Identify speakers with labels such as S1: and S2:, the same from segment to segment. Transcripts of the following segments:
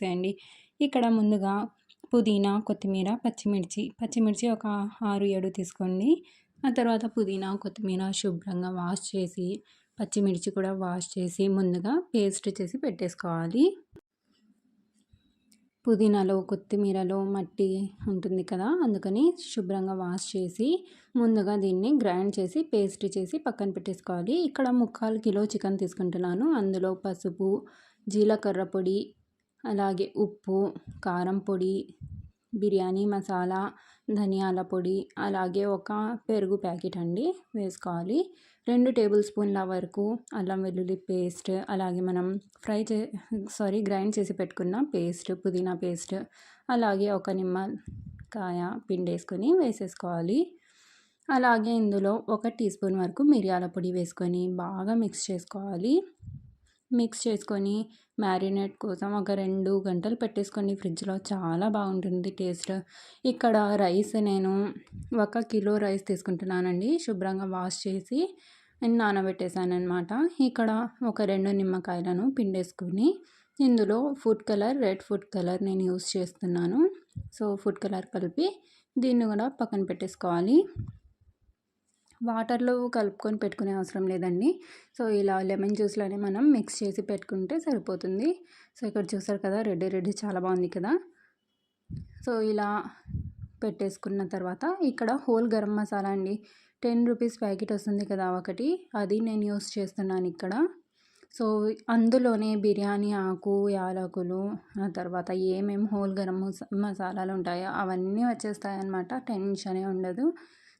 S1: వేసేయండి. ఇక్కడ ముందుగా పుదీనా, కొత్తిమీర, పచ్చిమిర్చి ఒక 6, 7 తీసుకోండి. ఆ తర్వాత పుదీనా, కొత్తిమీర శుభ్రంగా వాష్ చేసి, పచ్చిమిర్చి కూడా వాష్ చేసి ముందుగా పేస్ట్ చేసి పెట్టేసుకోవాలి. పుదీనాలో, కొత్తిమీరలో మట్టి ఉంటుంది కదా, అందుకని శుభ్రంగా వాష్ చేసి ముందుగా దీన్ని గ్రైండ్ చేసి పేస్ట్ చేసి పక్కన పెట్టేసుకోవాలి. ఇక్కడ 3/4 కిలో చికెన్ తీసుకుంటున్నాను. అందులో పసుపు, జీలకర్ర పొడి, అలాగే ఉప్పు, కారం పొడి, బిర్యానీ మసాలా, ధనియాల పొడి, అలాగే ఒక పెరుగు ప్యాకెట్ అండి వేసుకోవాలి. 2 టేబుల్ స్పూన్ల వరకు అల్లం వెల్లుల్లి పేస్ట్, అలాగే మనం గ్రైండ్ చేసి పెట్టుకున్న పేస్ట్, పుదీనా పేస్ట్, అలాగే ఒక నిమ్మకాయ పిండేసుకొని వేసేసుకోవాలి. అలాగే ఇందులో 1 టీ స్పూన్ వరకు మిరియాల పొడి వేసుకొని బాగా మిక్స్ చేసుకోవాలి. మిక్స్ చేసుకొని మ్యారినేట్ కోసం ఒక 2 గంటలు పెట్టేసుకోండి ఫ్రిడ్జ్లో, చాలా బాగుంటుంది టేస్ట్. ఇక్కడ రైస్ నేను 1 కిలో రైస్ తీసుకుంటున్నానండి. శుభ్రంగా వాష్ చేసి నానబెట్టేసాను అనమాట. ఇక్కడ ఒక 2 నిమ్మకాయలను పిండేసుకొని ఇందులో రెడ్ ఫుడ్ కలర్ నేను యూస్ చేస్తున్నాను. సో ఫుడ్ కలర్ కలిపి దీన్ని కూడా పక్కన పెట్టేసుకోవాలి. వాటర్లో కలుపుకొని పెట్టుకునే అవసరం లేదండి. సో ఇలా లెమన్ జ్యూస్లోనే మనం మిక్స్ చేసి పెట్టుకుంటే సరిపోతుంది. సో ఇక్కడ చూసారు కదా, రెడ్ చాలా బాగుంది కదా. సో ఇలా పెట్టేసుకున్న తర్వాత ఇక్కడ హోల్ గరం మసాలా అండి, 10 రూపీస్ ప్యాకెట్ వస్తుంది కదా ఒకటి, అది నేను యూస్ చేస్తున్నాను ఇక్కడ. సో అందులోనే బిర్యానీ ఆకు, యాలకులు, ఆ తర్వాత ఏమేమి హోల్ గరం మసాలాలు ఉంటాయో అవన్నీ వచ్చేస్తాయి అన్నమాట. టెన్షనే ఉండదు.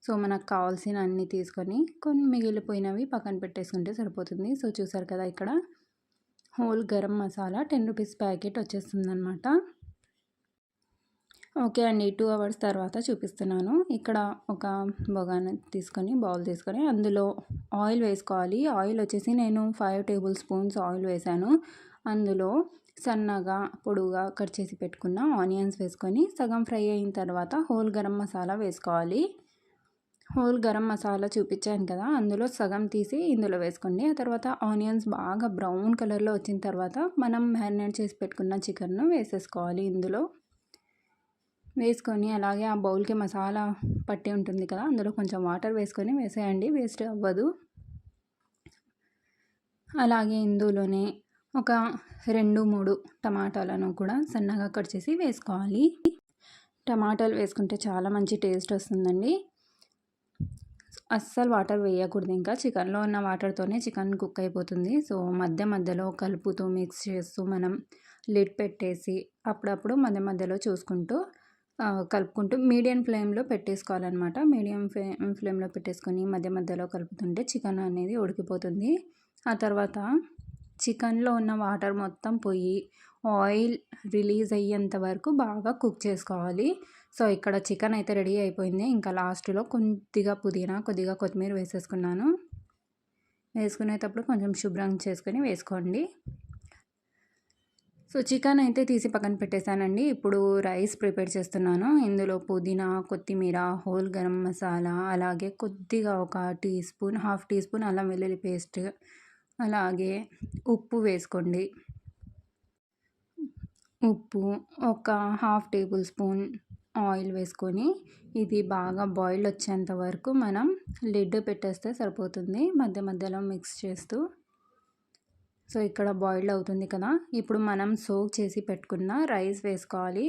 S1: సో మనకు కావాల్సిన అన్నీ తీసుకొని కొన్ని మిగిలిపోయినవి పక్కన పెట్టేసుకుంటే సరిపోతుంది. సో చూసారు కదా, ఇక్కడ whole garam masala 10 rupees packet వచ్చేస్తుంది అనమాట. ఓకే అండి, 2 అవర్స్ తర్వాత చూపిస్తున్నాను. ఇక్కడ ఒక బౌల్ తీసుకొని అందులో ఆయిల్ వేసుకోవాలి. ఆయిల్ వచ్చేసి నేను 5 టేబుల్ స్పూన్స్ ఆయిల్ వేసాను. అందులో సన్నగా పొడుగా కట్ చేసి పెట్టుకున్న ఆనియన్స్ వేసుకొని సగం ఫ్రై అయిన తర్వాత హోల్ గరం మసాలా వేసుకోవాలి. హోల్ గరం మసాలా చూపించాను కదా, అందులో సగం తీసి ఇందులో వేసుకోండి. ఆ తర్వాత ఆనియన్స్ బాగా బ్రౌన్ కలర్లో వచ్చిన తర్వాత మనం మ్యారినేట్ చేసి పెట్టుకున్న చికెన్ను వేసేసుకోవాలి. ఇందులో వేసుకొని అలాగే ఆ బౌల్కి మసాలా పట్టి ఉంటుంది కదా, అందులో కొంచెం వాటర్ వేసుకొని వేసేయండి, వేస్ట్ అవ్వదు. అలాగే ఇందులోనే ఒక 2-3 టమాటాలను కూడా సన్నగా కట్ చేసి వేసుకోవాలి. టమాటాలు వేసుకుంటే చాలా మంచి టేస్ట్ వస్తుందండి. అస్సలు వాటర్ వేయకూడదు, ఇంకా చికెన్లో ఉన్న వాటర్తోనే చికెన్ కుక్ అయిపోతుంది. సో మధ్యలో కలుపుతూ మిక్స్ చేస్తూ మనం లిడ్ పెట్టేసి అప్పుడప్పుడు మధ్యలో చూసుకుంటూ కలుపుకుంటూ మీడియం ఫ్లేమ్లో పెట్టేసుకోవాలన్నమాట. మీడియం ఫ్లేమ్లో పెట్టేసుకొని మధ్యలో కలుపుతుంటే చికెన్ అనేది ఉడికిపోతుంది. ఆ తర్వాత చికెన్లో ఉన్న వాటర్ మొత్తం పోయి ఆయిల్ రిలీజ్ అయ్యేంత వరకు బాగా కుక్ చేసుకోవాలి. సో ఇక్కడ చికెన్ అయితే రెడీ అయిపోయింది. ఇంకా లాస్ట్లో కొద్దిగా పుదీనా, కొద్దిగా కొత్తిమీర వేసేసుకున్నాను. వేసుకునేటప్పుడు కొంచెం శుభ్రం చేసుకొని వేసుకోండి. సో చికెన్ అయితే తీసి పక్కన పెట్టేశానండి. ఇప్పుడు రైస్ ప్రిపేర్ చేస్తున్నాను. ఇందులో పుదీనా, కొత్తిమీర, హోల్ గరం మసాలా, అలాగే కొద్దిగా ఒక హాఫ్ టీ స్పూన్ అల్లం వెల్లుల్లి పేస్ట్, అలాగే ఉప్పు వేసుకోండి. ఉప్పు, ఒక హాఫ్ టేబుల్ స్పూన్ ఆయిల్ వేసుకొని ఇది బాగా బాయిల్ వచ్చేంత వరకు మనం లిడ్ పెట్టేస్తే సరిపోతుంది, మధ్యలో మిక్స్ చేస్తూ. సో ఇక్కడ బాయిల్ అవుతుంది కదా, ఇప్పుడు మనం సోక్ చేసి పెట్టుకున్న రైస్ వేసుకోవాలి.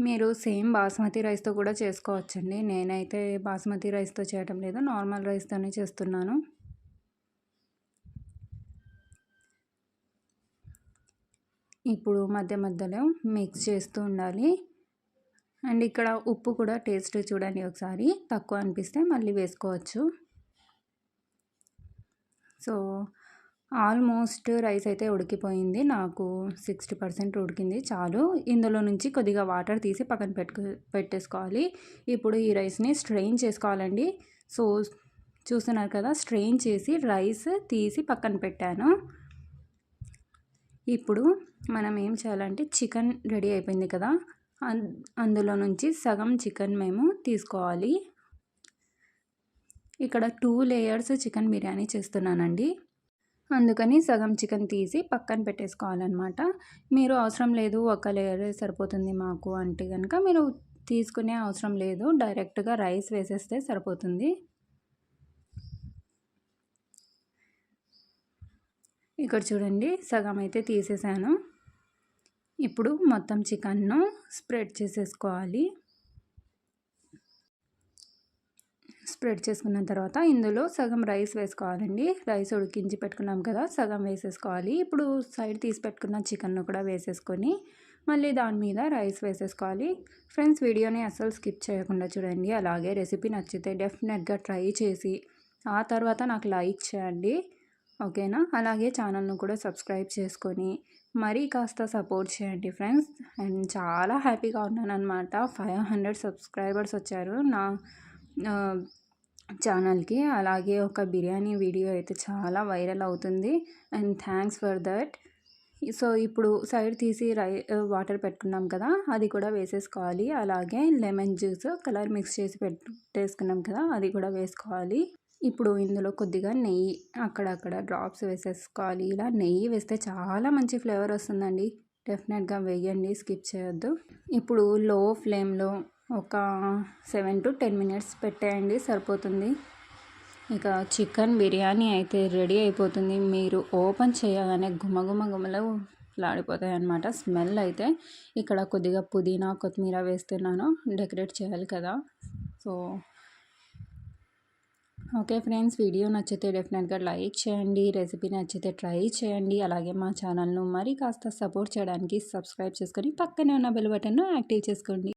S1: మీరు సేమ్ బాస్మతి రైస్తో కూడా చేసుకోవచ్చండి. నేనైతే బాస్మతి రైస్తో చేయటం లేదు, నార్మల్ రైస్తోనే చేస్తున్నాను. ఇప్పుడు మధ్యలో మిక్స్ చేస్తూ ఉండాలి. అండ్ ఇక్కడ ఉప్పు కూడా టేస్ట్ చూడండి ఒకసారి, తక్కువ అనిపిస్తే మళ్ళీ వేసుకోవచ్చు. సో ఆల్మోస్ట్ రైస్ అయితే ఉడికిపోయింది, నాకు 60% ఉడికింది, చాలు. ఇందులో నుంచి కొద్దిగా వాటర్ తీసి పక్కన పెట్టేసుకోవాలి. ఇప్పుడు ఈ రైస్ని స్ట్రెయిన్ చేసుకోవాలండి. సో చూస్తున్నారు కదా, స్ట్రెయిన్ చేసి రైస్ తీసి పక్కన పెట్టాను. ఇప్పుడు మనం ఏం చేయాలంటే చికెన్ రెడీ అయిపోయింది కదా, అందులో నుంచి సగం చికెన్ మేము తీసుకోవాలి. ఇక్కడ 2 లేయర్స్ చికెన్ బిర్యానీ చేస్తున్నానండి. అందుకని సగం చికెన్ తీసి పక్కన పెట్టేసుకోవాలన్నమాట. మీరు అవసరం లేదు ఒక లేయరే సరిపోతుంది మాకు అంటే కనుక మీరు తీసుకునే అవసరం లేదు, డైరెక్ట్గా రైస్ వేసేస్తే సరిపోతుంది. ఇక్కడ చూడండి సగం అయితే తీసేసాను. ఇప్పుడు మొత్తం చికెన్ను స్ప్రెడ్ చేసేసుకోవాలి. స్ప్రెడ్ చేసుకున్న తర్వాత ఇందులో సగం రైస్ వేసుకోవాలండి. రైస్ ఉడికించి పెట్టుకున్నాం కదా, సగం వేసేసుకోవాలి. ఇప్పుడు సైడ్ తీసి పెట్టుకున్న చికెన్ను కూడా వేసేసుకొని మళ్ళీ దాని మీద రైస్ వేసేసుకోవాలి. ఫ్రెండ్స్, వీడియోని అస్సలు స్కిప్ చేయకుండా చూడండి. అలాగే రెసిపీ నచ్చితే డెఫినెట్గా ట్రై చేసి ఆ తర్వాత నాకు లైక్ చేయండి, ఓకేనా? అలాగే ఛానల్ను కూడా సబ్స్క్రైబ్ చేసుకొని మరీ కాస్త సపోర్ట్ చేయండి ఫ్రెండ్స్. అండ్ చాలా హ్యాపీగా ఉన్నాను అనమాట. 500 సబ్స్క్రైబర్స్ వచ్చారు నా ఛానల్కి. అలాగే ఒక బిర్యానీ వీడియో అయితే చాలా వైరల్ అవుతుంది and thanks for that. So ఇప్పుడు సైడ్ తీసి వాటర్ పెట్టుకున్నాం కదా, అది కూడా వేసేసుకోవాలి. అలాగే లెమన్ జ్యూస్ కలర్ మిక్స్ చేసి పెట్టేసుకున్నాం కదా, అది కూడా వేసుకోవాలి. ఇప్పుడు ఇందులో కొద్దిగా నెయ్యి అక్కడక్కడ డ్రాప్స్ వేసేసుకోవాలి. ఇలా నెయ్యి వేస్తే చాలా మంచి ఫ్లేవర్ వస్తుందండి. డెఫినెట్గా వేయండి, స్కిప్ చేయొద్దు. ఇప్పుడు లో ఫ్లేమ్లో ఒక 7 to 10 minutes పెట్టేయండి, సరిపోతుంది. ఇక చికెన్ బిర్యానీ అయితే రెడీ అయిపోతుంది. మీరు ఓపెన్ చేయగానే గుమగుమలు లాడిపోతాయి అన్నమాట స్మెల్ అయితే. ఇక్కడ కొద్దిగా పుదీనా కొత్తిమీర వేస్తున్నాను, డెకరేట్ చేయాలి కదా. సో ఓకే ఫ్రెండ్స్, వీడియో నచ్చితే డెఫినెట్గా లైక్ చేయండి, రెసిపీ నచ్చితే ట్రై చేయండి. అలాగే మా ఛానల్ను మరీ కాస్త సపోర్ట్ చేయడానికి సబ్స్క్రైబ్ చేసుకొని పక్కనే ఉన్న బెల్ బటన్ను యాక్టివ్ చేసుకోండి.